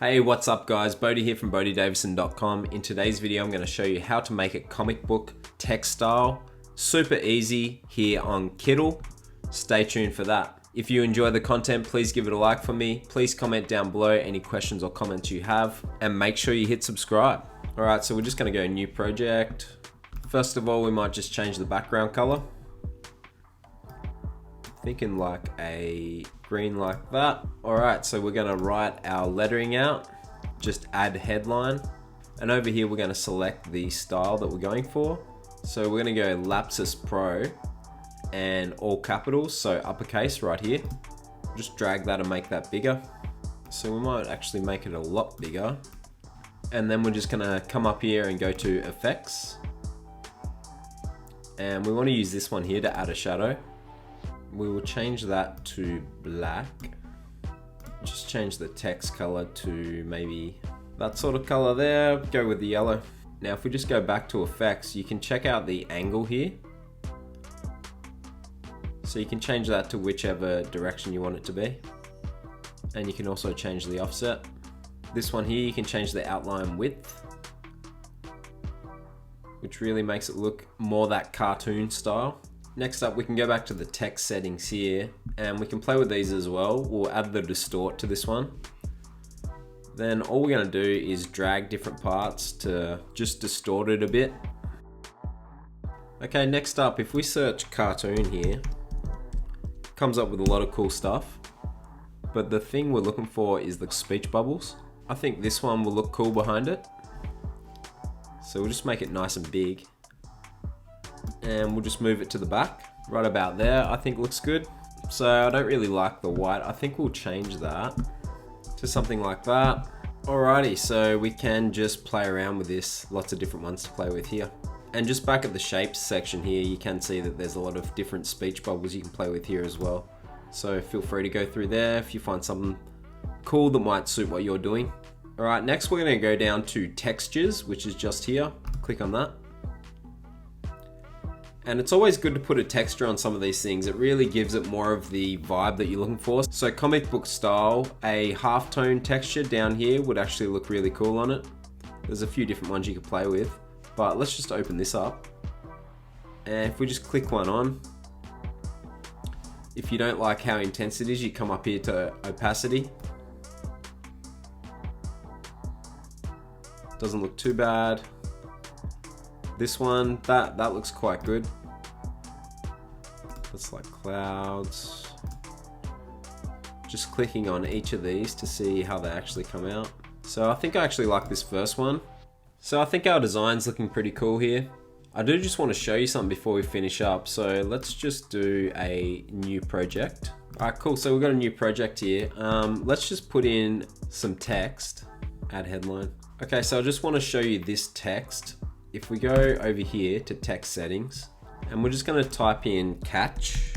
Hey, what's up guys? Bodie here from BodieDavison.com. In today's video, I'm going to show you how to make a comic book text style. Super easy here on Kittl. Stay tuned for that. If you enjoy the content, please give it a like for me. Please comment down below any questions or comments you have, and make sure you hit subscribe. All right, so we're just going to go new project. First of all, we might just change the background color. Thinking like a green like that. All right, so we're gonna write our lettering out, just add headline. And over here, we're gonna select the style that we're going for. So we're gonna go Lapsus Pro and all capitals, so uppercase right here. Just drag that and make that bigger. So we might actually make it a lot bigger. And then we're just gonna come up here and go to effects. And we wanna use this one here to add a shadow. We will change that to black. Just change the text color to maybe that sort of color there. Go with the yellow. Now, if we just go back to effects, you can check out the angle here. So you can change that to whichever direction you want it to be. And you can also change the offset. This one here, you can change the outline width, which really makes it look more that cartoon style. Next up, we can go back to the text settings here, and we can play with these as well. We'll add the distort to this one. Then all we're gonna do is drag different parts to just distort it a bit. Okay, next up, if we search cartoon here, it comes up with a lot of cool stuff. But the thing we're looking for is the speech bubbles. I think this one will look cool behind it. So we'll just make it nice and big. And we'll just move it to the back, right about there. I think looks good. So I don't really like the white. I think we'll change that to something like that. Alrighty, so we can just play around with this. Lots of different ones to play with here. And just back at the shapes section here, you can see that there's a lot of different speech bubbles you can play with here as well. So feel free to go through there if you find something cool that might suit what you're doing. Alright, next we're gonna go down to textures, which is just here. Click on that. And it's always good to put a texture on some of these things. It really gives it more of the vibe that you're looking for. So comic book style, a halftone texture down here would actually look really cool on it. There's a few different ones you could play with, but let's just open this up. And if we just click one on, if you don't like how intense it is, you come up here to opacity. Doesn't look too bad. This one, that looks quite good. That's like clouds. Just clicking on each of these to see how they actually come out. So I think I actually like this first one. So I think our design's looking pretty cool here. I do just want to show you something before we finish up. So let's just do a new project. All right, cool. So we've got a new project here. Let's just put in some text, add headline. Okay, so I just want to show you this text. If we go over here to text settings, and we're just gonna type in catch.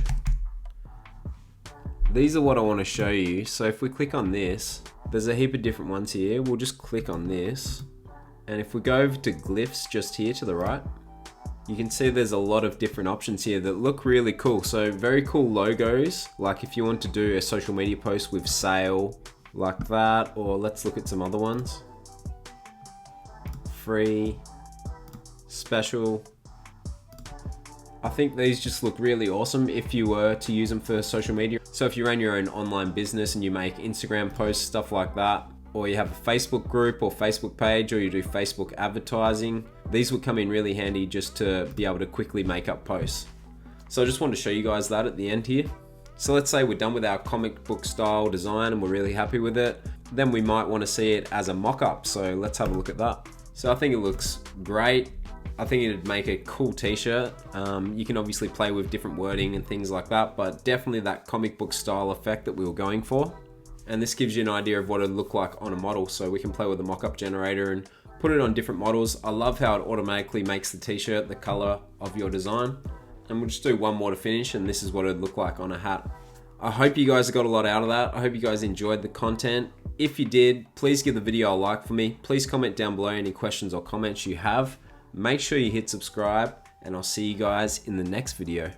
These are what I wanna show you. So if we click on this, there's a heap of different ones here. We'll just click on this. And if we go over to glyphs just here to the right, you can see there's a lot of different options here that look really cool. So very cool logos. Like if you want to do a social media post with sale like that, or let's look at some other ones. Free. Special. I think these just look really awesome if you were to use them for social media. So if you run your own online business and you make Instagram posts, stuff like that, or you have a Facebook group or Facebook page, or you do Facebook advertising, these would come in really handy just to be able to quickly make up posts. So I just wanted to show you guys that at the end here. So let's say we're done with our comic book style design and we're really happy with it. Then we might want to see it as a mock-up. So let's have a look at that. So I think it looks great. I think it'd make a cool t-shirt. You can obviously play with different wording and things like that, but definitely that comic book style effect that we were going for. And this gives you an idea of what it'd look like on a model. So we can play with the mock-up generator and put it on different models. I love how it automatically makes the t-shirt the color of your design. And we'll just do one more to finish, and this is what it'd look like on a hat. I hope you guys got a lot out of that. I hope you guys enjoyed the content. If you did, please give the video a like for me. Please comment down below any questions or comments you have. Make sure you hit subscribe, and I'll see you guys in the next video.